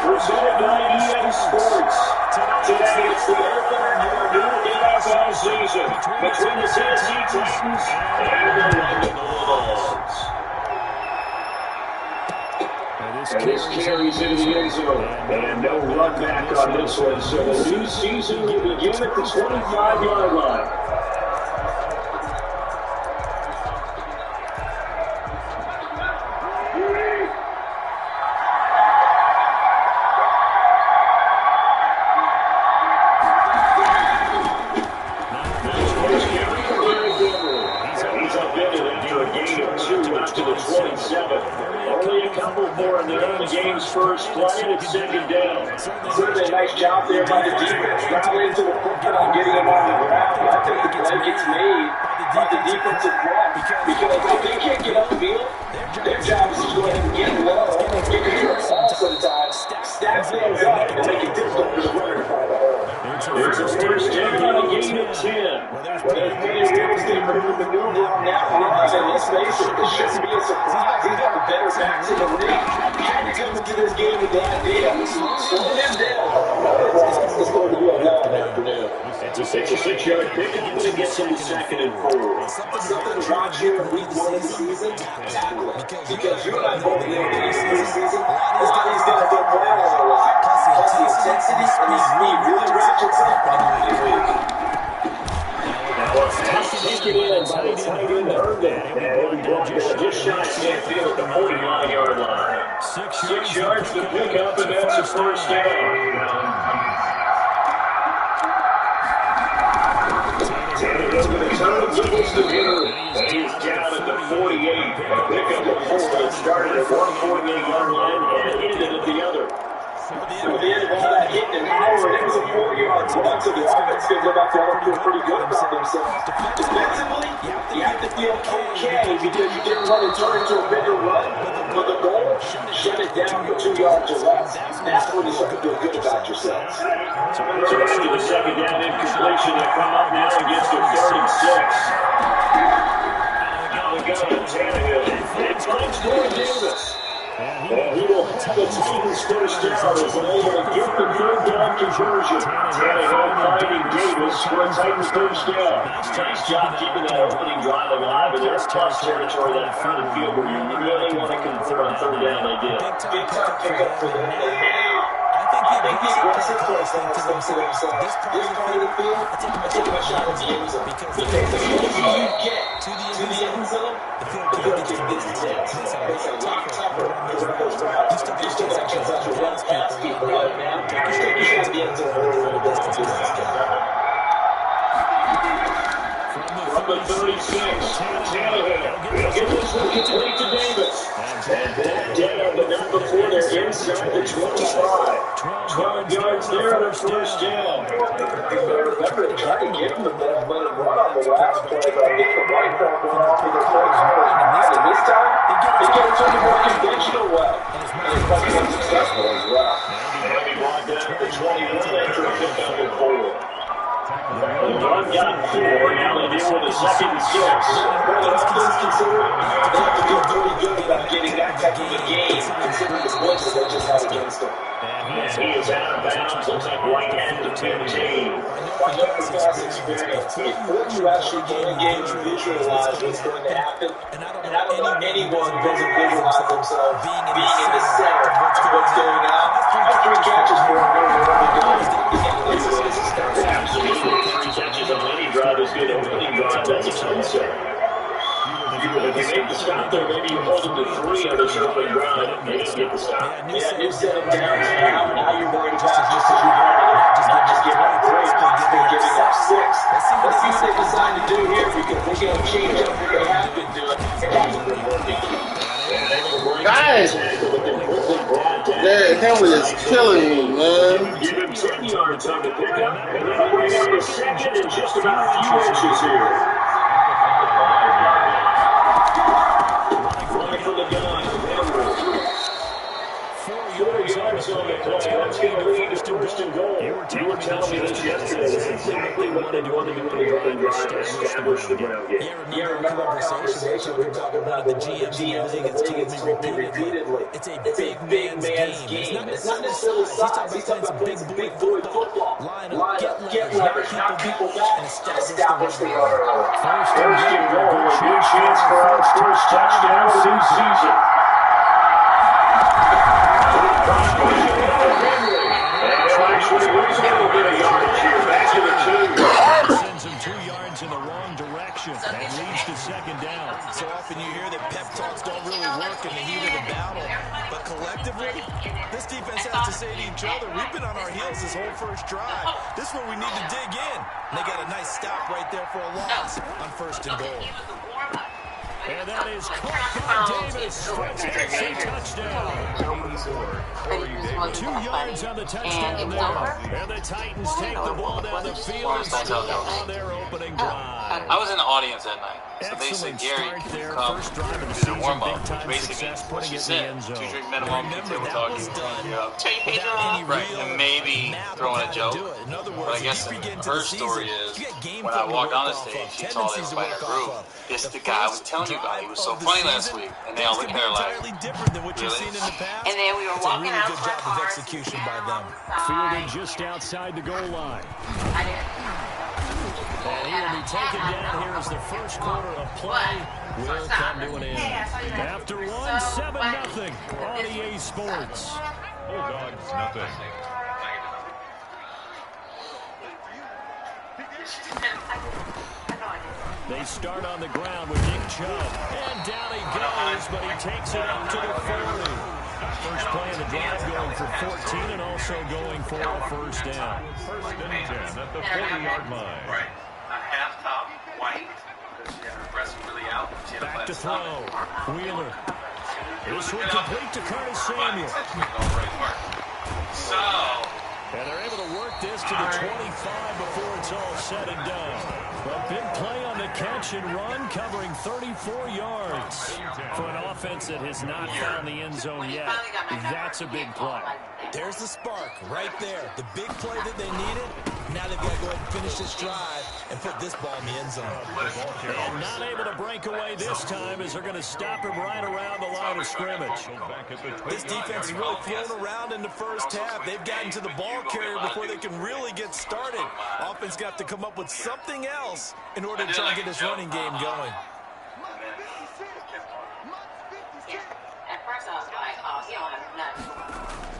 presented by EA Sports. Today it's the opener of our new NFL season between the Tennessee Titans and the London Bulldogs. And this carries into the end zone. And no run back on this one. So the new season will begin at the 25-yard line. First play, it's second down. Certainly a nice job there by the defense, rallying to the football and getting him on the ground. I think the play gets made by the defensive front because if they can't get upfield, their job is to go ahead and get low, get control sometimes, stack things up, and make it difficult for the runner to find a hole. There's a first down on a gain of 10. Well, there's plenty of real estate for him to maneuver on that run. And let's face it, this shouldn't be a surprise. He's got the better backs in the league. Had to come into this game with the idea. Slow him down. Otherwise, it's going to be a long afternoon. It's a 6-yard pickup, but it gets him to 2nd and 4. Something to watch here in week 1 of the season, tackling. Because you and I both know that in the season, a lot of these guys don't play on a lot. Plus the intensity and the speed really ratchets up by the week. Taken in by the tight end Herndon. And he'll be brought just shy of midfield at the 49-yard line. 6 yards to pick up, and that's a first down. He's down at the 48. Pickup of 4 that started at one 48-yard line and ended at the other. So at the end of all that hitting and powering, it was a 4-yard run, so the offense gives them up to feel pretty good about themselves. Defensively, you have to feel okay because you didn't run and turn into a bigger run. But the goal, shut it down for 2 yards or less. That's when you start to feel good about yourselves. So after the second down incompletion, they come up now against the 3rd and 6. Now we go to Tannehill. It's Lynchburg Davis. And he will have the Titans first down as they're able to get the 3rd down conversion. Tannehill finding Davis for a Titans first down. Nice job keeping that opening drive alive, and there's tough territory, that front field where you really want to convert on 3rd down. They did. Big time pickup for them. I think the aggressive play stands themselves. This part of the field, I take my shot at the end zone. Because the closer you get to the end zone, the field gets intense. It's a lot tougher to run those routes. You still got a chance to run past people right now. Take your shot at the end zone earlier in the distance. From the 36, Tannehill. He'll get this one complete to Davis. And back down, but not before they're inside the 25. 12 yards there on a first down. Remember, they tried to give him the ball, let him run on the last play, but I think the right back went off with a close and this time, they get it to the more conventional way. And it's probably been successful as well. And he brought down at the 21 after a pickup at 4. The run got 4, now they deal with a 2nd and 6. Well, all things considered, they have to feel pretty good about getting that type of a game, considering the points that they just had against them. And he is out of bounds, looks like right at the 15. I know from past experience, before you actually get in game, you visualize what's going to happen. And I don't know anyone who doesn't visualize themselves being in the center of what's going on. That's 3 catches for him, what we're doing. Absolutely. 3 catches on any drive is good. Opening drive, that's a concept. If you make the stop there, maybe you hold them to 3 on this opening drive and maybe get the stop. Yeah, new set of downs. Now you're worried about just as you wanted it. Not just giving up 3, but giving up 6. Let's see what they decide to do here because they're going to change up what they have been doing. It hasn't been working. Guys, Henry is killing me, man. Give him 10 yards on the pickup, and they'll bring up the 2nd in just about a few inches here. Running for the gun, 4 yards on the play. That's going to lead to first and goal. You were telling me this yesterday. That's exactly what they wanted to do on the drive and establish the ground game. Yeah, remember our conversation we were talking about one of the GMs in the league. It's told me repeatedly. It's a big man's game. It's not necessarily size. He's talking about playing some big boy football. Line up, get leverage, knock people back, and establish the run. First and goal. A good chance for our first touchdown of the season. Sends him 2 yards in the wrong direction and leads to second down. So often you hear that pep talks don't really work in the heat of the battle, but collectively, this defense has to say to each other, we've been on our heels this whole first drive. This is where we need to dig in. And they got a nice stop right there for a loss on first and goal. And that is caught by Davis. That's a touchdown. 2 yards on the touchdown there. And the Titans take the ball down the field and score on their opening drive. I was in the audience that night. So basically, Gary come do the warm-up, basically what she said. 2-drink minimum, table talking, right, and maybe throwing a joke. But I guess her story is, when I walked on the stage, she told everybody in her group, this is the guy I was telling you about. He was so funny last week. And they all looked at her like, really? And then we were walking out to our cars. Execution by them. Fielded just outside the goal line. I did. And he will be taken down here as the first quarter of play will come to an end. After one, 7-0 on EA Sports. Bulldogs, nothing. They start on the ground with Nick Chubb. And down he goes, but he takes it up to the 40. First play of the drive going for 14 and also going for a first down. First and 10 at the 40-yard line. Right. A half-top white. She had her breast really out. Back to throw. Wheeler. This one complete to Curtis Samuel. So. And they're able to work this to the 25 before it's all said and done. A big play on the catch and run, covering 34 yards. For an offense that has not found the end zone yet, that's a big play. There's the spark right there. The big play that they needed. Now they've got to go ahead and finish this drive and put this ball in the end zone. And not able to break away this time as they're going to stop him right around the line of scrimmage. This defense has really flown around in the first half. They've gotten to the ball carrier before they can really get started. Offense got to come up with something else in order to try and get this running game going. At first I was like, oh, he don't have nothing.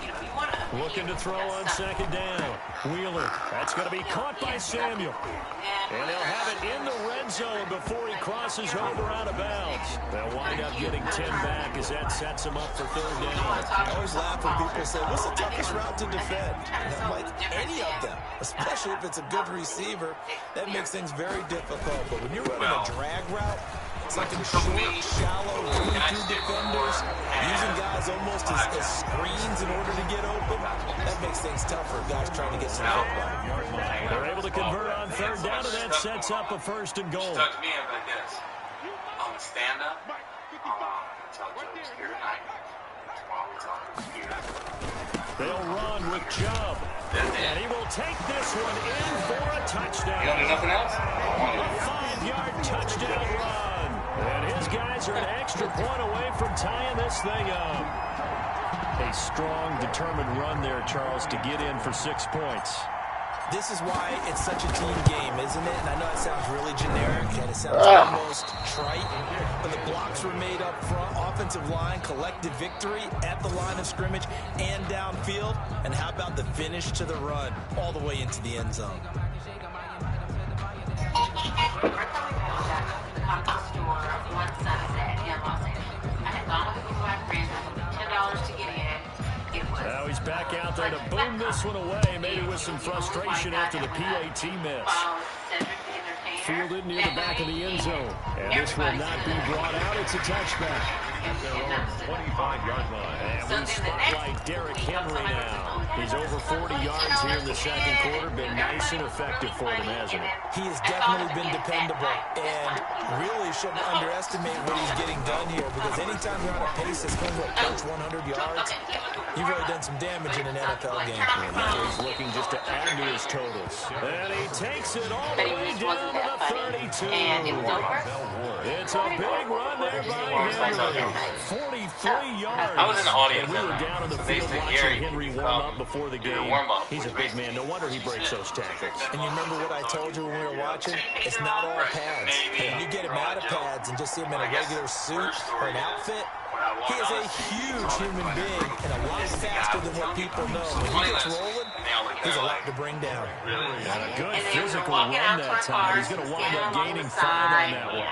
You know, you want to... Looking to throw on second down. Wheeler. That's going to be caught by Samuel. And they'll have it in the red zone before he crosses over out of bounds. They'll wind up getting 10 back as that sets them up for third down. I always laugh when people say, what's the toughest route to defend? And I'm like, any of them, especially if it's a good receiver. That makes things very difficult. But when you're running a drag route, it's like a short, shallow, running through defenders, using guys almost as screens in order to get open. That makes things tough for guys trying to get some football. They're able to convert on third down, and that sets up a first and goal. Stuck to me like this. I'm a stand-up. Tell jokes here tonight. Tomorrow we talk here. They'll run with Chubb. And he will take this one in for a touchdown. You don't do nothing else? A 5-yard touchdown run. And his guys are an extra point away from tying this thing up. A strong, determined run there, Charles, to get in for 6 points. This is why it's such a team game, isn't it? And I know it sounds really generic and it sounds almost trite, but the blocks were made up front. Offensive line, collective victory at the line of scrimmage and downfield. And how about the finish to the run all the way into the end zone? Now he's back out there to boom this one away, maybe with some frustration after the PAT miss. Fielded near the back of the end zone. And this will not be brought out. It's a touchback. Their own 25-yard line. And we spotlight take Derrick Henry now. He's over 40 yards here in the second quarter. Been nice and effective for them, hasn't he? He has definitely been dependable, and really shouldn't underestimate what he's getting done here, because anytime you're on a pace that's going to approach 100 yards, you've really done some damage in an NFL game. And now he's looking just to add to his totals. And he takes it all the way down to the 32. It's a big run there by Henry. 43 yards. I was in the audience. We were down on the field watching Henry warm up before the game. He's a big man. No wonder he breaks those tackles. And you remember what I told you when we were watching? It's not all pads. And you get him out of pads and just see him in a regular suit or an outfit, he is a huge human being and a lot faster than what people know. When he gets rolling, he's a lot to bring down. A good physical run that time. He's going to wind up gaining 5 on that one.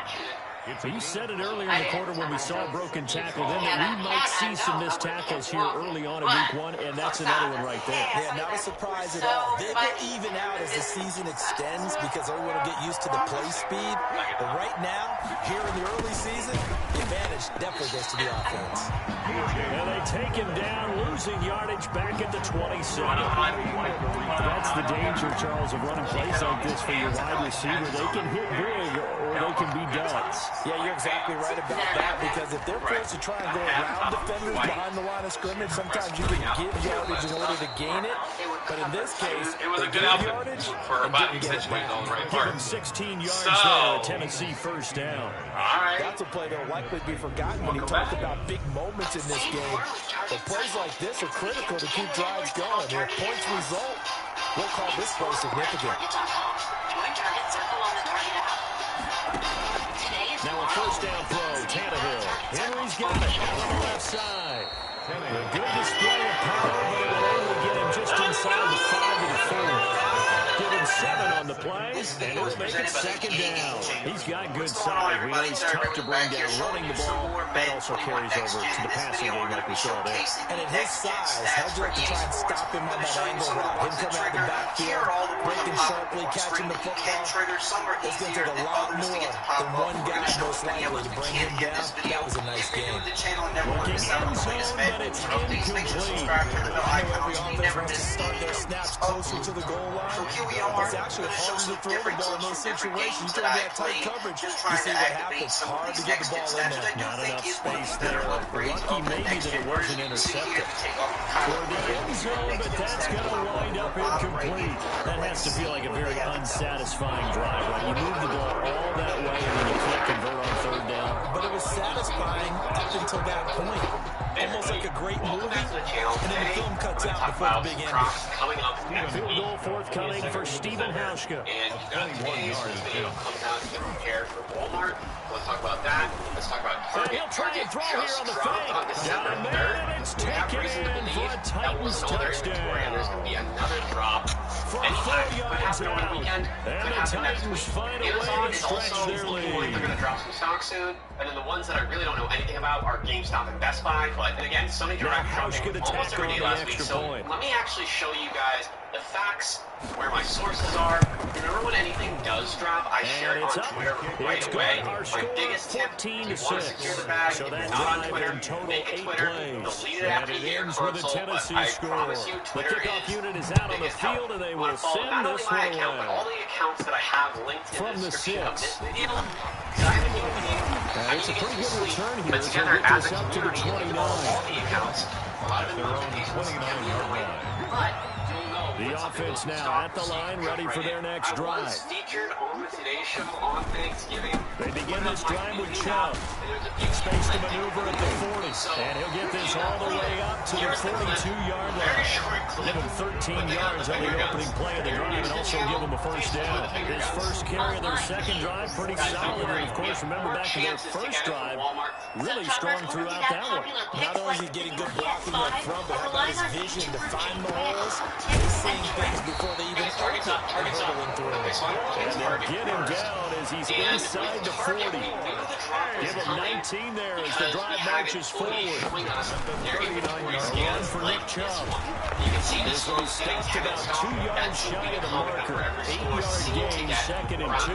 You said it earlier in the quarter when we saw a broken tackle then that we might see some missed tackles here early on in week 1, and that's another one right there. Yeah, not a surprise at all. They will even out as the season extends because everyone will get used to the play speed. But right now, here in the early season, the advantage definitely goes to the offense. And they take him down, losing yardage back at the 27. That's the danger, Charles, of running plays like this for your wide receiver. They can hit big or they can be duds. Yeah, you're exactly right about that, because if they're forced to try and go around defenders behind the line of scrimmage, sometimes you can give yardage in order to gain it. But in this case, it was a good outfit for a button situation on the right Give part. him 16 yards there, a Tennessee first down. That's a play that will likely be forgotten when you talk about big moments in this game. But plays like this are critical to keep drives going. If points result, we'll call this play significant. Now a first down throw, Tannehill. Henry's got it out on the left side. A good display of power, but it will only get him just inside the 5 of the 4. Give him 7 on the play, and it'll make it second down. He's got good size. We know he's tough to bring down running the ball. That also carries over to the passing game like we saw there. And at his size, how'd you like to try and stop him on that angle route? Him coming out the backfield, breaking sharply, catching the football. It's going to take a lot more than one guy most likely to bring him down. That was a nice game. Looking end zone, but it's incomplete. I know every offense wants to start their snaps closer to the goal line. It's actually harder to throw the ball in those situations. You don't get tight coverage. You see what happens. Hard to get the ball in there. Not enough space there. Lucky maybe that it wasn't intercepted. For the end zone, but that's going to wind up incomplete. That has to feel like a very unsatisfying drive, right? You move the ball all that way and then you can't convert on third down. But it was satisfying up until that point. Almost like a great movie, and then the film cuts out before the big ending. Field goal forthcoming for Stephen Hauschka. And 21 yards. Video comes out to get prepared for Walmart. Let's talk about that. Let's talk about And he'll try and throw here on the fake. Down the middle, and it's taken in for a Titans touchdown. There's going to be another drop. From 4 yards out. And the Titans find a way to stretch their lead. They're going to drop some stock soon. And then the ones that I really don't know anything about are GameStop and Best Buy. But then again, Sony Direct dropping almost every day last week. So let me actually show you guys the facts, where my sources are. Remember when anything does drop, I share it on Twitter right away. My biggest tip, if you want to secure the bag, so if you're that not on drive Twitter, in total make a 8 Twitter. plays. Delete it after And you it get ends your with a console, Tennessee but I score. promise you, The Twitter kickoff is unit is out on the biggest help. field, and they You will want to follow send not only this my one account, but away. all the accounts that I have linked in From the the description of 6. this video. So I haven't given you, It's a pretty good return here. but So together get as this a up to the community, 29. all the accounts, a lot of notifications, 29-yard line. but you'll know The offense now at the line, ready for their next drive. I was featured on the Today Show on Thanksgiving. They begin this drive with Chubb. Space to maneuver at the 40. And he'll get this all the way up to the 42-yard line. Give him 13 yards on the opening play of the drive and also give him a first down. His first carry of their second drive, pretty solid. And, of course, remember back to their first drive, really strong throughout that one. Not only is he getting good blocking up front, but how about his vision to find the holes? He's seeing things before they even open and hurdling through. And they'll get him down as he's inside the 40. Give him 19 there as the drive marches forward. 39-yard run for Nick Chubb. This one stopped about 2 yards shy of the marker. 8-yard gain, second and 2.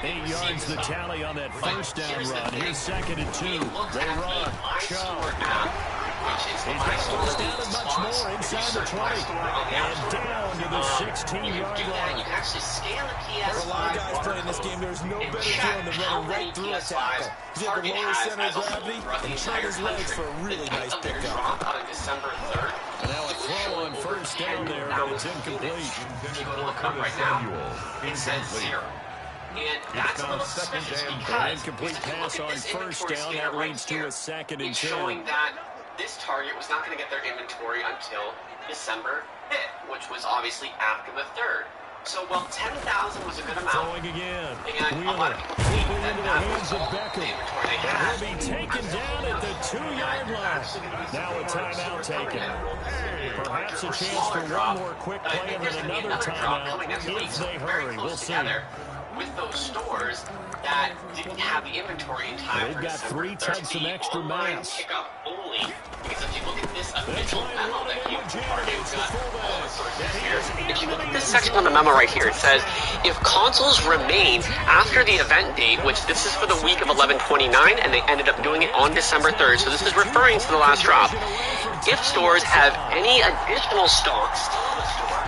8 yards the tally on that first down run. Here's second and 2. They run. Chubb. which is He's got first down and much more inside the 20. And down to the 16-yard line. You can actually scan the PS5. For a lot of guys playing this game, there's no better feeling than running right through a tackle. You have the lower center of gravity and turn his legs for a really nice pickup. On December 3rd. And now a throw on first down there, but it's incomplete. If you go to look up right now, it says 0. And that's a little suspicious because incomplete pass on first down. That leads to a second and 10. Showing that this target was not going to get their inventory until December 5th, which was obviously after the 3rd. So, while 10,000 was a good amount, throwing again. and a lot of people think that that was of all the Beckham. inventory they had. He'll be taken down at the 2-yard line. Now a timeout taken. Perhaps a chance for one more quick play and then another timeout if they hurry. We'll see. With those stores that didn't have the inventory in time. They've got 3 tons of extra mass. Pickup only. Because if you look at this official memo that came from Target's got all the sources here. If you look at this section on the memo right here, it says, if consoles remain after the event date, which this is for the week of 11/29, and they ended up doing it on December 3rd, so this is referring to the last drop. If stores have any additional stocks still in the store,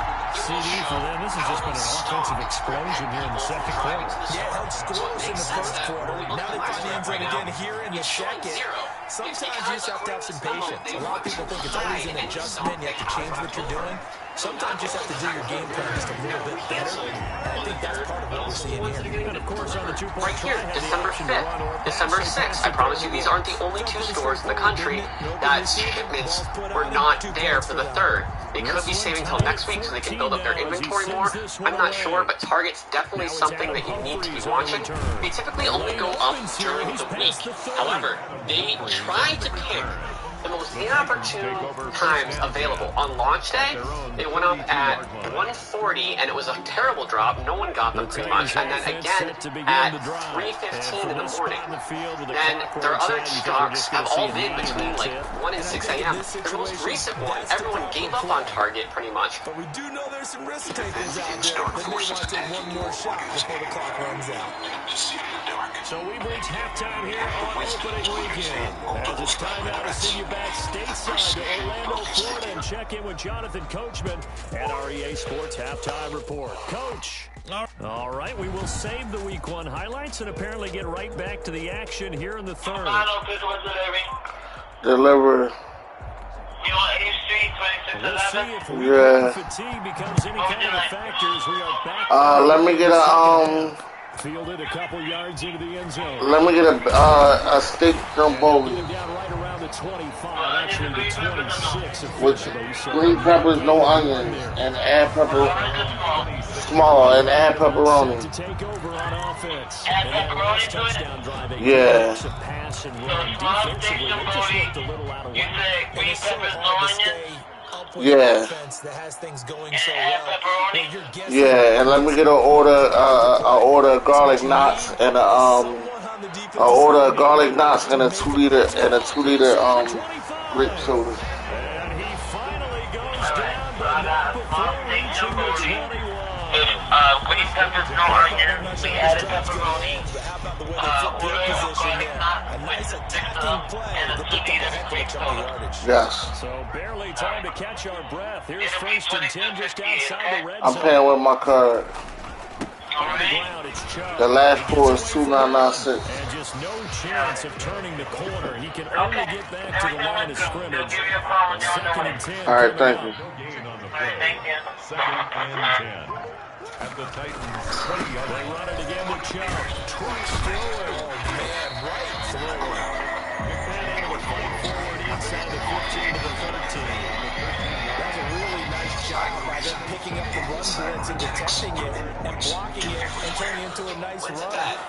CD for them. This has just been an offensive explosion here in the second quarter. Yeah, held scoreless in the first quarter. Now they find the end zone again here in the second. Sometimes you just have to have some patience. A lot of people think it's always an adjustment. You have to change what you're doing. Sometimes you just have to do your game plan just a little bit better. And I think that's part of what we're seeing here. And of course, on the 2-point right here, December 5th, December 6th. I promise you, these aren't the only 2 stores in the country that shipments were not there for the 3rd. They could be saving till next week so they can build up their inventory more. I'm not sure, but Target's definitely something that you need to be watching. They typically only go up during the week. However, they try to pick the most inopportune times available. On launch day, they went up at 1:40, and it was a terrible drop. No one got them pretty much. And then again at 3:15 in the morning. Then their other stocks have all been between like 1 and 6 a.m. The most recent one, everyone gave up on Target pretty much. But we do know there's some risk takers out there that may want to take one more shot before the clock runs out. So we've reached halftime here on opening weekend. As it's time now to send you back stateside to Orlando, Florida, and check in with Jonathan Coachman at our EA Sports Halftime Report. Coach. All right, we will save the Week 1 highlights and apparently get right back to the action here in the 3rd. Deliver. We'll see if week fatigue becomes any kind of a factor as we are back. Let me get a fielded a couple yards into the end zone. Let me get a steak stromboli. Down right around the 25, actually the 26 with green peppers, no onions, and add small and add pepperoni. To take over on offense. And that last touchdown drive, yeah. Pass and run defensively. They just looked a little out of whack. And it's so hard to stay up with yeah. offense that has things going so well. Yeah, and let me get an order garlic knots and a order garlic knots and a 2-liter grape soda. And he finally goes down, but not before reaching the 21. Green peppers, no onions, we added pepperoni, order garlic knots, a nice attacking play and a 2-liter grape soda. Yes. So barely time to catch our breath. Here's 1st and 10 just outside the red zone. I'm paying with my card. On the ground, it's Chubb. The last four is 2996. And just no chance of turning the corner. He can only get back to the line of scrimmage. 2nd and 10. All right, thank you. Thank you. 2nd and 10. At the Titans 20-yard They run it again to Chubb. Twice through it. Man, right through it. And able to fight forward inside the 15 to the 13. That's a really nice job by them picking up the run blitz and detecting it and blocking it and turning it into a nice run.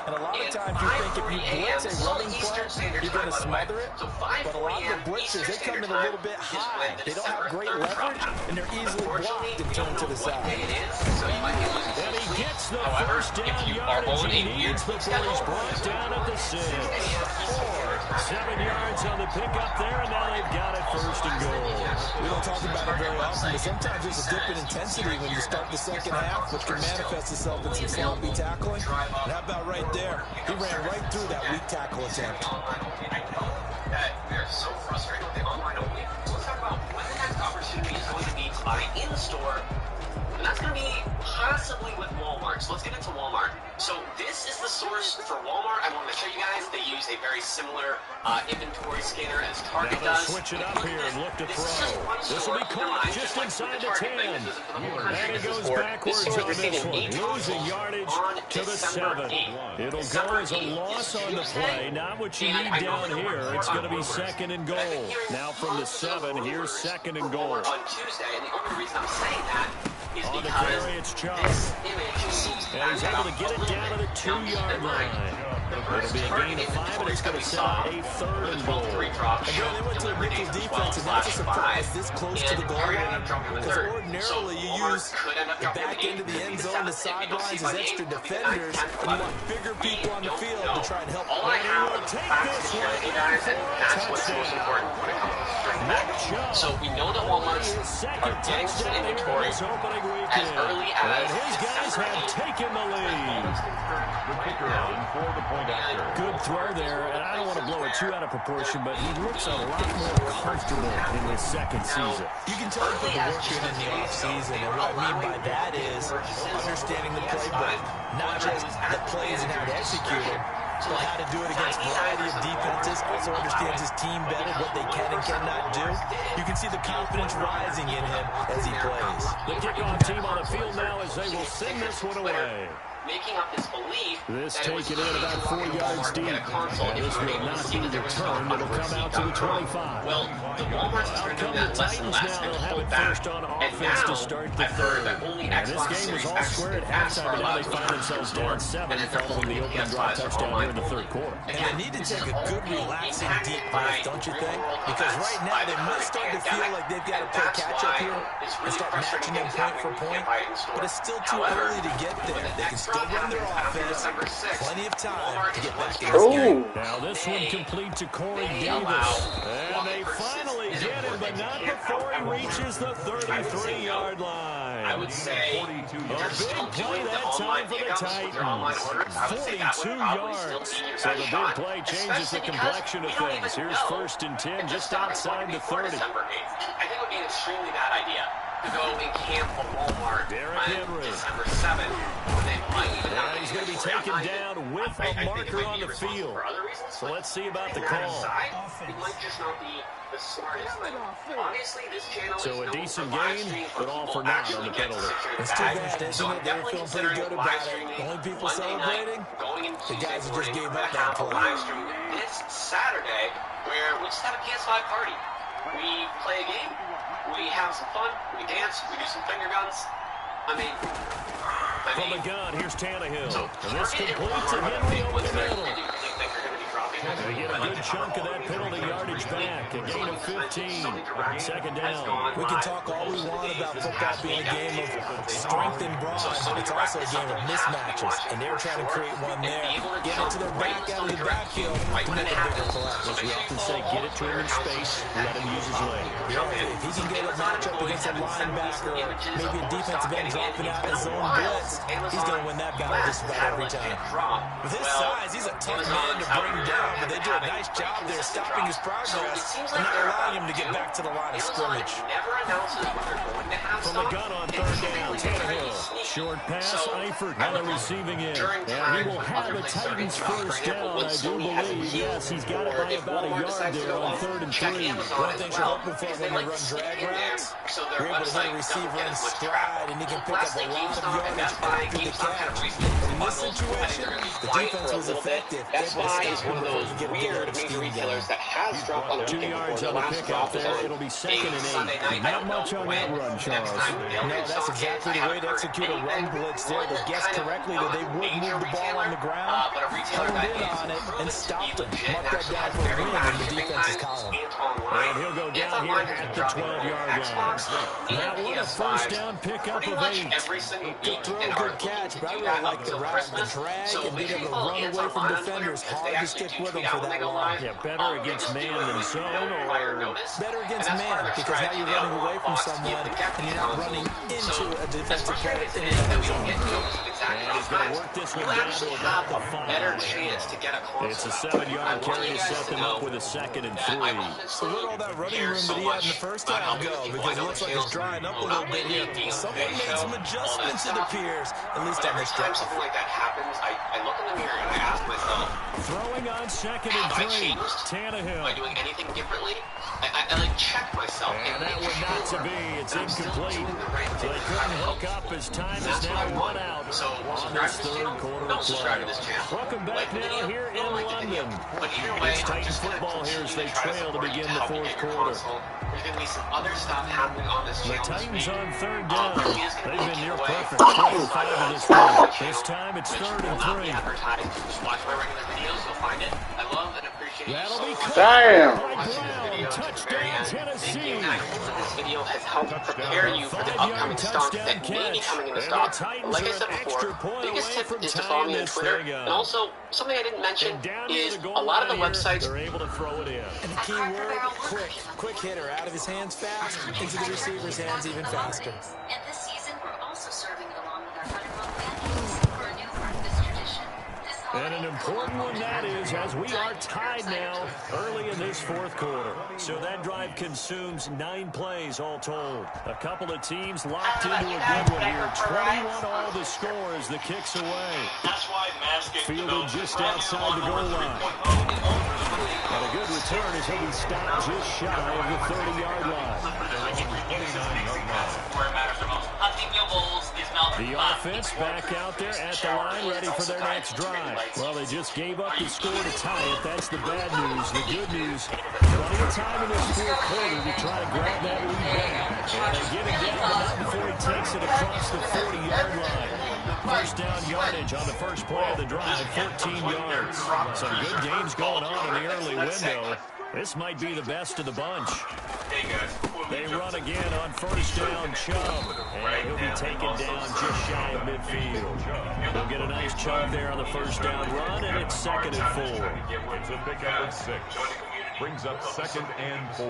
And a lot of times you think if you blitz a running play, you're going to smother it. But a lot of the blitzes, they come in a little bit high. They don't have great leverage, and they're easily blocked and turned to the side. And he gets the first down yardage he needs before he's brought down at the 6. 7 yards on the pickup there, and now they've got it 1st and goal. We don't talk about it very often, but sometimes there's a dip in intensity when you start the second half, which can manifest itself in some sloppy tackling. And how about right there? He ran right through that weak tackle attempt. They're so frustrated with the online only buy in store, and that's going to be possibly with Walmart. So let's get into Walmart. So this is the source for Walmart. I wanted to show you guys. They use a very similar inventory scanner as Target does. Switch it up here and look to throw. This will be caught just inside the 10. And it goes backwards on this one. Losing yardage to the 7. It'll go as a loss on the play. Not what you need down here. It's going to be 2nd and goal. Now from the 7, here's 2nd and goal. On Tuesday, and the only reason I'm saying that is on the because carry, it's Chubb. this image seems to And he's able to get it down to the 2-yard line. It'll be a gain of 5, and it's going to set a 3rd and goal. Again, they went to a nickel defense, and that's a surprise this close to the goal line. Because ordinarily you use the back end of the end zone, the sidelines as extra defenders, and you want bigger people on the field to try and help. All I have is the facts to share with you guys, and that's what's most important when it comes to string back. So we know that Walmarts are getting some inventory as early as his guys have taken the lead. Good throw there, and I don't want to blow it too out of proportion, but he looks a lot more comfortable in his 2nd season. You can tell he put the work in the offseason, and what I mean by that is understanding the playbook, not just the plays and how to execute them, but how to do it against a variety of defenses, also understands his team better, what they can and cannot do. You can see the confidence rising in him as he plays. The kickoff team on the field now as they will send this one away. Making up this belief this that taken in about 4 yards deep. This will not be returned. It'll come out to the 25. Well, the Walmart's are doing that less and less. Now they'll have it first on offense to start the 3rd. And this game was all square at halftime, and now they find themselves down 7 following the opening drive touchdown here in the 3rd quarter. And they need to take a good, relaxing, deep breath, don't you think? Because right now they might start to feel like they've got to play catch-up here and start matching them point for point. But it's still too early to get there. They can still run their offense. Plenty of time to get back in this game. Now this one complete to Corey Davis. And they finally get him, but not before he reaches the 33-yard line. I would say a big play that time for the Titans. 42 yards. So the big play changes the complexion of things. Here's 1st and 10 just outside the 30. I think it would be an extremely bad idea to go and camp a Walmart on December 7th. He's going to be taken down with a marker on the field. So let's see about the call. It might just not be the smartest, but honestly, this channel so a decent gain, but all for naught on the penalty. It's too bad, isn't it? They were feeling pretty good about it. The only people celebrating, the guys who just gave up that play. This Saturday, where we just have a PS5 party. We play a game, we have some fun, we dance, we do some finger guns. From the gun, here's Tannehill. And this complete to Henry over the middle. They get a good chunk of that penalty yardage back. A gain of 15. 2nd down. We can talk all we want about football being a game of strength and brawn, but it's also a game of mismatches. And they're trying to create one there. Get it to their back out of the backfield to make a bigger collapse. As we often say, get it to him in space, let him use his leg. If he can get a matchup against a linebacker, maybe a defensive end dropping out in his own blitz, he's going to win that battle just about every time. With his size, he's a tough man to bring down, but they do a nice job there stopping his progress and not allowing him to get back to the line of scrimmage. From the gun on 3rd down, Tannehill. Short pass, Eifert on the receiving end. And he will have the Titans 1st down, I do believe. Yes, he's got it by about a yard there on 3rd and 3. One thing you're hoping for when you run drag routes, you're able to hit a receiver in stride, and he can pick up a lot of yardage after the catch. In this situation, the defense was effective, able to stop him before he could get a good steam going. 2 yards on the pick out there. It'll be 2nd and 8. Not much on that run, Charles. No, that's exactly the way to execute a run blitz there. They guessed correctly that they would move the ball on the ground, honed in on it, and stopped him. Mark that down for a win in the defense's column. And he'll go down here at the 12-yard line. That one a 1st down pickup of 8. Good throw, good catch, but I really like the route, the drag, and being able to run away from defenders. Hard to stick with with them for that long. Yeah, better against man than zone, or better against man, because now you're running away from someone and you're not running into a defensive player in another zone. And he's going to work this one down to about the 5. It's a 7-yard carry to set them up with a 2nd and 3. So where'd all that running room that he had in the first half go? Because it looks like it's drying up a little bit here. Someone made some adjustments, it appears, at least on this drive. Something like that happens, I look in the mirror and I ask myself, throwing on 2nd and 3. Tannehill. Am I doing anything differently? I like check myself. And that one not to be. It's incomplete. So they couldn't hook up as time is now run out on this third quarter of play. Welcome back now here in London. It's Titan football here as they trail to begin the fourth quarter. There's going to be some other stuff happening on this The channel. Titans on 3rd down. They've been near perfect. 4-5 of this game. This time it's 3rd and 3. Just watch my regular videos, you'll find it. I love and appreciate you That'll be so much. Damn. Touchdown, Tennessee. This video has helped prepare you for the upcoming stomp that may be coming in the stock. Like I said before, biggest tip is to follow me on Twitter. And also, something I didn't mention is a lot of the websites are able to throw it in. And the key word, quick. Quick hitter, out of his hands fast, into the receiver's hands even faster. And this season, we're also serving it along with our Buttermilk pancakes for a new part of this tradition. And an important one that is, as we are tied now early in this fourth quarter. So that drive consumes 9 plays all told. A couple of teams locked into a good one here. 21 all the score as the kick's away. Fielded just outside the goal line. And a good return as he'll be stopped just shy of the 30-yard line. The offense back out there at the line, ready for their next drive. Well, they just gave up the score to tie it. That's the bad news. The good news, plenty of time in this fourth quarter to try to grab that lead back. And they get it down, but not before he takes it across the 40-yard line. First down yardage on the first play of the drive, 14 yards. Some good games going on in the early window. This might be the best of the bunch. They run again on first down, Chubb. And he'll be taken down just shy of midfield. They'll get a nice chunk there on the first down run, and it's 2nd and 4. It's a pickup of 6. Brings up 2nd and 4.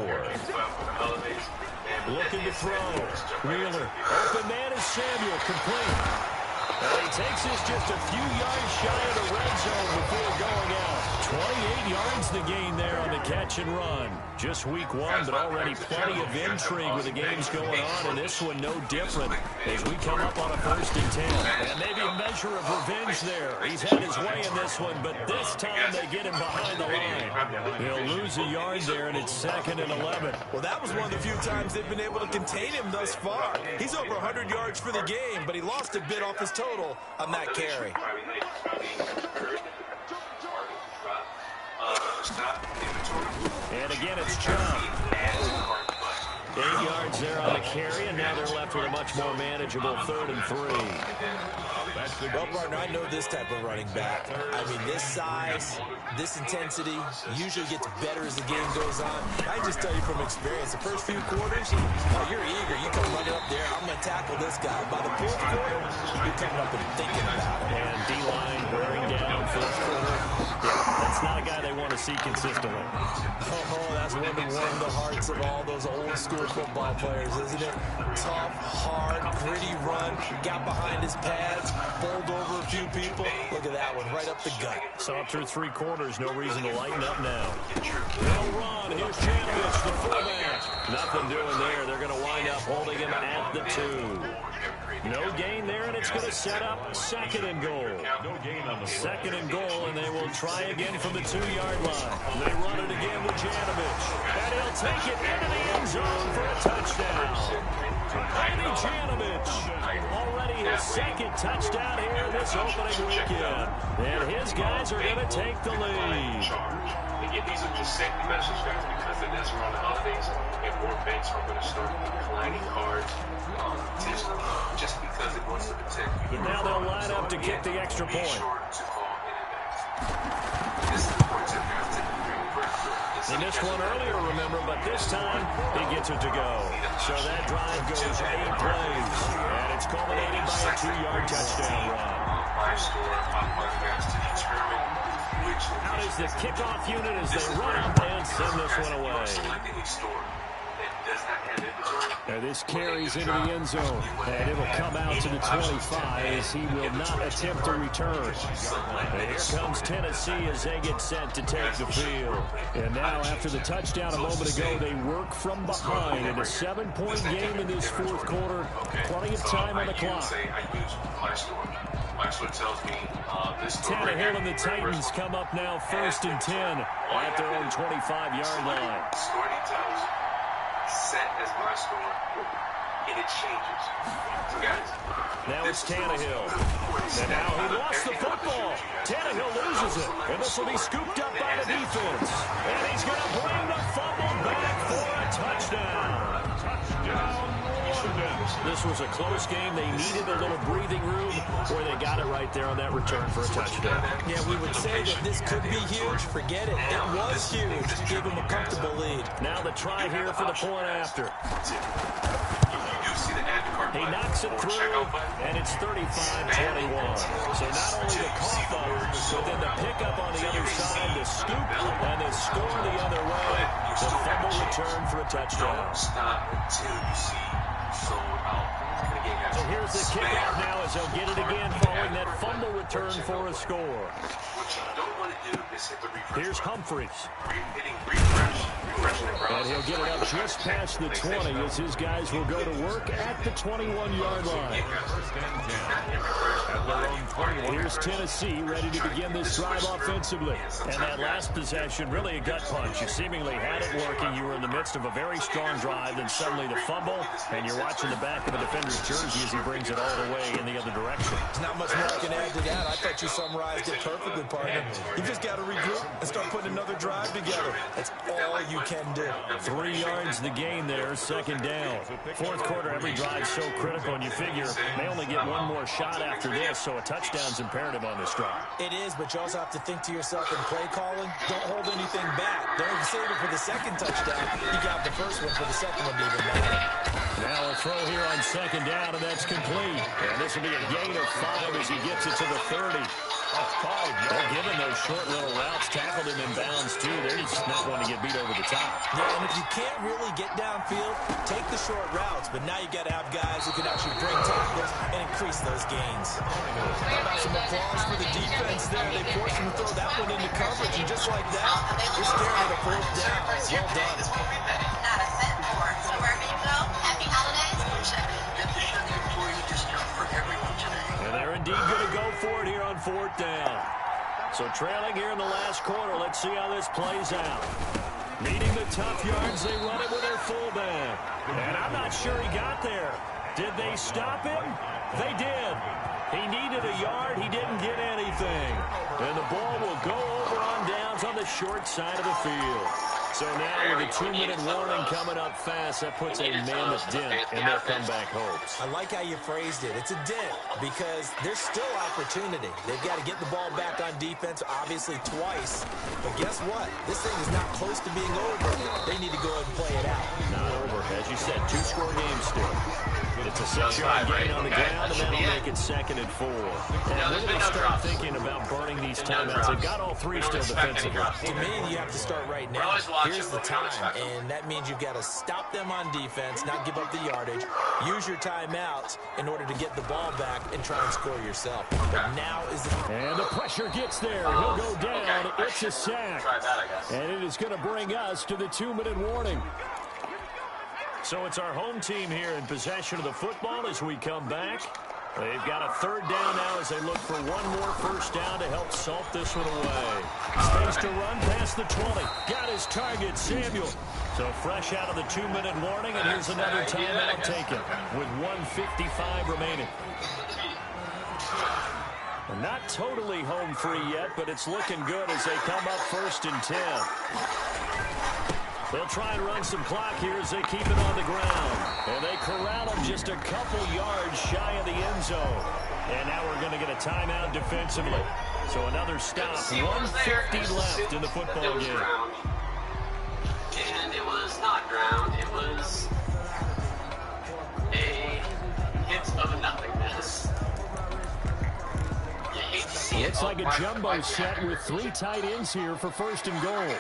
Looking to throw. Wheeler. Open man is Samuel. Complete. And he takes this just a few yards shy of the red zone before going out. 28 yards the gain there on the catch and run. Just week 1, but already plenty of intrigue with the games going on, and this one no different as we come up on a 1st and 10. And maybe a measure of revenge there. He's had his way in this one, but this time they get him behind the line. He'll lose a yard there, and it's 2nd and 11. Well, that was one of the few times they've been able to contain him thus far. He's over 100 yards for the game, but he lost a bit off his total on that carry. And again, it's Chubb. 8 yards there on the carry, and now they're left with a much more manageable 3rd and 3. Well, partner, I know this type of running back. I mean, this size, this intensity usually gets better as the game goes on. I just tell you from experience, the first few quarters, you're eager. You come running up there, I'm going to tackle this guy. By the fourth quarter, you're coming up and thinking about it. And D-line wearing down fourth quarter. Yeah, that's not a guy they want to see consistently. Oh, that's one to warm the hearts of all those old school football players, isn't it? Tough, hard, gritty run, got behind his pads, bowled over a few people. Look at that one, right up the gut. So up through 3 quarters, no reason to lighten up now. They'll run. Here's Janovich, the fullback. Nothing doing there. They're going to wind up holding him at the 2. No gain there, and it's going to set up 2nd and goal. 2nd and goal, and they will try again from the 2-yard line. They run it again with Janovich. And he'll take it into the end zone for a touchdown. Andy Janovich, already his 2nd touchdown here this opening weekend. And his guys are going to take the lead. Again, these are just safety measures, guys, because it is around the holidays, and more banks are going to start declining cards just because it wants to protect you. But now they'll line up to kick the extra point. They missed one earlier, remember, but this time he gets it to go. So that drive goes 8 plays, and it's culminated by a 2-yard touchdown run. Live store, guys, to the experiment. Out is the kickoff unit as they run up and send this one away. Now this carries into the end zone, and it'll come out to the 25 as he will not attempt to return. And here comes Tennessee as they get set to take the field. And now after the touchdown a moment ago, they work from behind in a 7-point game in this fourth quarter. Plenty of time on the clock. Tannehill and the Titans come up now 1st and 10 at their own 25-yard line. Set as my score, and it changes. So guys, now it's Tannehill. And now he lost the football. Tannehill loses it. And this will be scooped up by the defense. And he's going to bring the fumble back for a touchdown. Touchdown, London. This was a close game. They needed a little breathing room, or they got it right there on that return for a touchdown. Yeah, we would say that this could be huge. Forget it. It was huge. Give him a comfortable lead. Now the try here for the point after. He knocks it through, and it's 35-21. So not only the cough up, but then the pickup on the other side, the scoop, and the score the other way. The fumble return for a touchdown. Don't stop until you see sold out. So here's the kickoff now as they'll get it again following that fumble return for a score. What you don't want to do is hit the refresh. Here's Humphries. Hitting refresh. And he'll get it up just past the 20 as his guys will go to work at the 21-yard line. Here's Tennessee ready to begin this drive offensively. And that last possession, really a gut punch. You seemingly had it working. You were in the midst of a very strong drive, then suddenly the fumble, and you're watching the back of the defender's jersey as he brings it all the way in the other direction. There's not much more I can add to that. I thought you summarized it perfectly, partner. You just got to regroup and start putting another drive together. That's all you can do. 3 yards the gain there, 2nd down. Fourth quarter, every drive's so critical, and you figure they only get one more shot after this, so a touchdown's imperative on this drive. It is, but you also have to think to yourself in play calling, don't hold anything back. Don't save it for the second touchdown. You got the first one for the second one to even matter. Now a throw here on 2nd down, and that's complete. And this will be a gain of 5 as he gets it to the 30. Well, given those short little routes, tackled him in bounds, too. They're just not going to get beat over the top. Yeah, and if you can't really get downfield, take the short routes. But now you got to have guys who can actually bring tackles and increase those gains. How about some applause for the defense there? They forced him to throw that one into coverage, and just like that, you're staring at a 4th down. Well done. Not a cent more. So wherever you go, happy holidays. And they're indeed going to go for it here on 4th down. So trailing here in the last quarter. Let's see how this plays out. Needing the tough yards, they run it with their fullback. And I'm not sure he got there. Did they stop him? They did. He needed a yard. He didn't get anything. And the ball will go over on downs on the short side of the field. So now with a 2-minute warning coming up fast, that puts a mammoth dent in their comeback hopes. I like how you phrased it. It's a dent because there's still opportunity. They've got to get the ball back on defense, obviously twice. But guess what? This thing is not close to being over. They need to go ahead and play it out. Not over. As you said, 2-score game still. It's a 6-yard gain on the ground, and that'll make it 2nd and 4. And when do they start thinking about burning these timeouts? They've got all 3 still defensively. To me, you have to start right now. Here's the time, and that means you've got to stop them on defense, not give up the yardage, use your timeouts in order to get the ball back and try and score yourself. But now is the... And the pressure gets there. He'll go down. It's a sack. And it is going to bring us to the 2-minute warning. So it's our home team here in possession of the football as we come back. They've got a 3rd down now as they look for one more 1st down to help salt this one away. Space to run past the 20. Got his target, Samuel. So fresh out of the 2-minute warning, and here's another timeout taken with 1:55 remaining. And not totally home free yet, but it's looking good as they come up 1st and 10. They'll try and run some clock here as they keep it on the ground. And they corral him just a couple yards shy of the end zone. And now we're going to get a timeout defensively. So another stop. 1:50 left in the football game. And it was not ground. It was a hit of nothingness. You hate to see it. looks like a jumbo set with 3 tight ends here for first and goal. There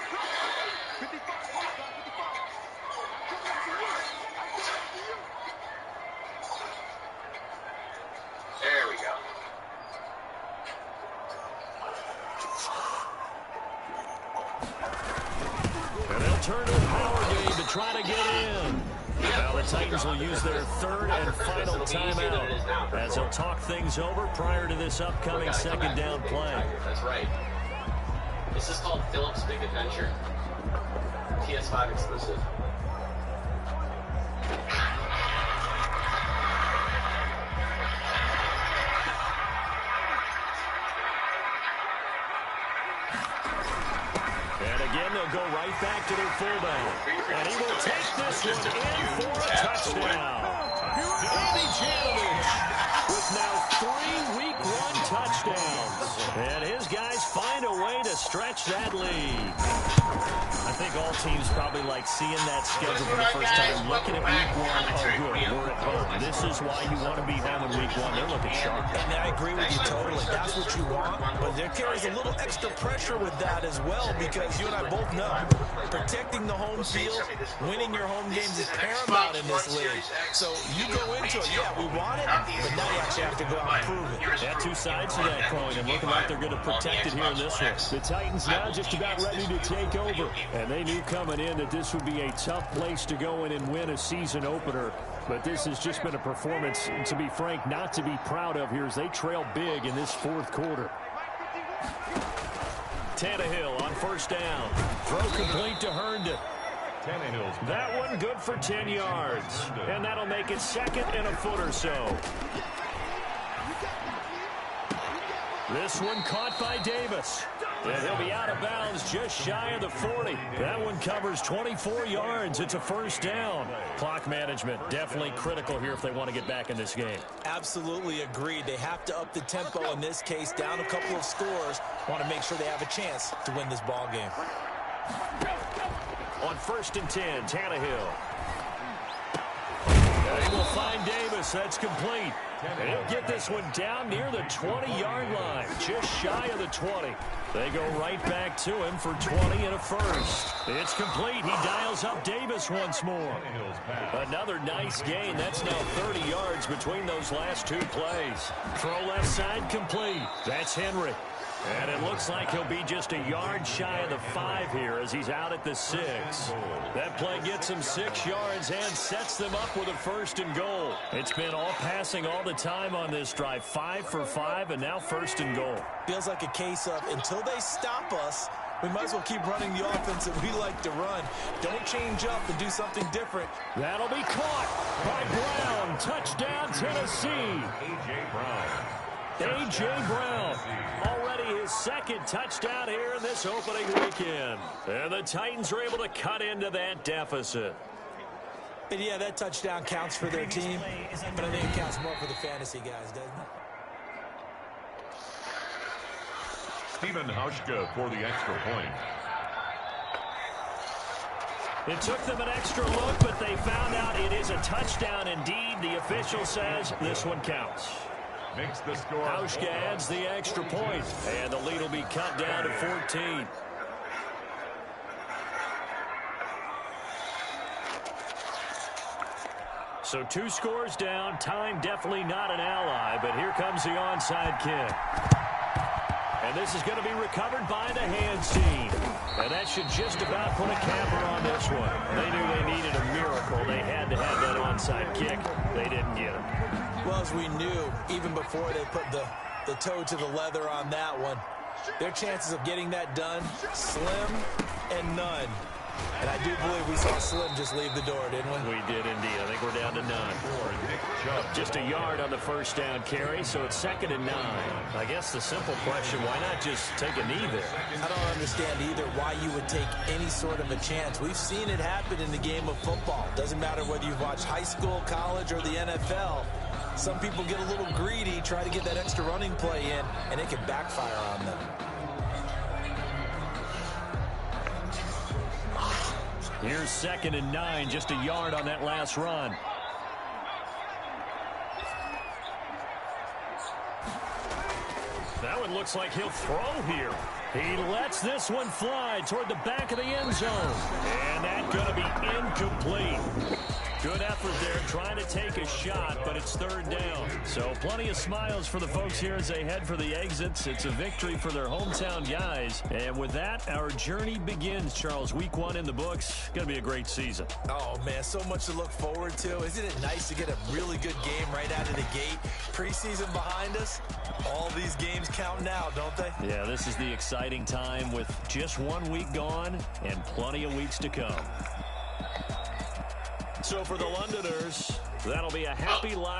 we go. And they'll turn to the power game to try to get in. Now the Titans will use their 3rd and final timeout as they'll talk things over prior to this upcoming second down play. That's right. This is called Philip's Big Adventure. PS5 exclusive. Again, they'll go right back to their fullback. And he will take this one in for a touchdown. Andy Janovich with now 3 Week 1 touchdowns. And his guys find a way to stretch that lead. I think all teams probably like seeing that schedule for the first time, looking at Week 1. Oh, good, we're at home. This is why you want to be home in Week 1. They're looking sharp. And I agree with you totally. That's what you want. But there carries a little extra pressure with that as well, because you and I both know protecting the home field, winning your home games is paramount in this league. So you go into it, yeah, we want it, but now you actually have to go out and prove it. Yeah, 2 sides to that coin, and looking like they're going to protect it here in this one. The Titans now just about ready to take over, and they knew coming in that this would be a tough place to go in and win a season opener. But this has just been a performance, to be frank, not to be proud of here as they trail big in this 4th quarter. Tannehill on first down. Throw complete to Herndon. That one good for 10 yards. And that'll make it 2nd and a foot or so. This one caught by Davis. And he'll be out of bounds just shy of the 40. That one covers 24 yards. It's a first down. Clock management definitely critical here if they want to get back in this game. Absolutely agreed. They have to up the tempo in this case, down a couple of scores. Want to make sure they have a chance to win this ball game. On 1st and 10, Tannehill. They will find Davis. That's complete. And he'll get this one down near the 20-yard line, just shy of the 20. They go right back to him for 20 and a first. It's complete. He dials up Davis once more. Another nice gain. That's now 30 yards between those last 2 plays. Throw left side complete. That's Henry. And it looks like he'll be just a yard shy of the 5 here as he's out at the 6. That play gets him 6 yards and sets them up with a 1st and goal. It's been all passing all the time on this drive. 5 for 5 and now 1st and goal. Feels like a case of until they stop us, we might as well keep running the offense that we like to run. Don't change up and do something different. That'll be caught by Brown. Touchdown, Tennessee. A.J. Brown, already his 2nd touchdown here in this opening weekend. And the Titans are able to cut into that deficit. And yeah, that touchdown counts for their team, but I think it counts more for the fantasy guys, doesn't it? Stephen Hauschka for the extra point. It took them an extra look, but they found out it is a touchdown indeed. The official says this one counts. Makes the score. Hauschka adds the extra point, and the lead will be cut down to 14. So 2 scores down. Time definitely not an ally, but here comes the onside kick. And this is going to be recovered by the hands team. And that should just about put a capper on this one. They knew they needed a miracle. They had to have that onside kick. They didn't get it. Well, as we knew, even before they put the toe to the leather on that one, their chances of getting that done, slim and none. And I do believe we saw Slim just leave the door, didn't we? We did indeed. I think we're down to none. Just a yard on the first down carry, so it's 2nd and 9. I guess the simple question, why not just take a knee there? I don't understand either why you would take any sort of a chance. We've seen it happen in the game of football. Doesn't matter whether you've watched high school, college, or the NFL. Some people get a little greedy, try to get that extra running play in, and it can backfire on them. Here's 2nd and 9, just a yard on that last run. That one looks like he'll throw here. He lets this one fly toward the back of the end zone. And that's going to be incomplete. Good effort there, trying to take a shot, but it's third down. So plenty of smiles for the folks here as they head for the exits. It's a victory for their hometown guys. And with that, our journey begins, Charles. Week 1 in the books. Going to be a great season. Oh, man, so much to look forward to. Isn't it nice to get a really good game right out of the gate? Preseason behind us. All these games count now, don't they? Yeah, this is the exciting time with just 1 week gone and plenty of weeks to come. So for the Londoners, that'll be a happy lock.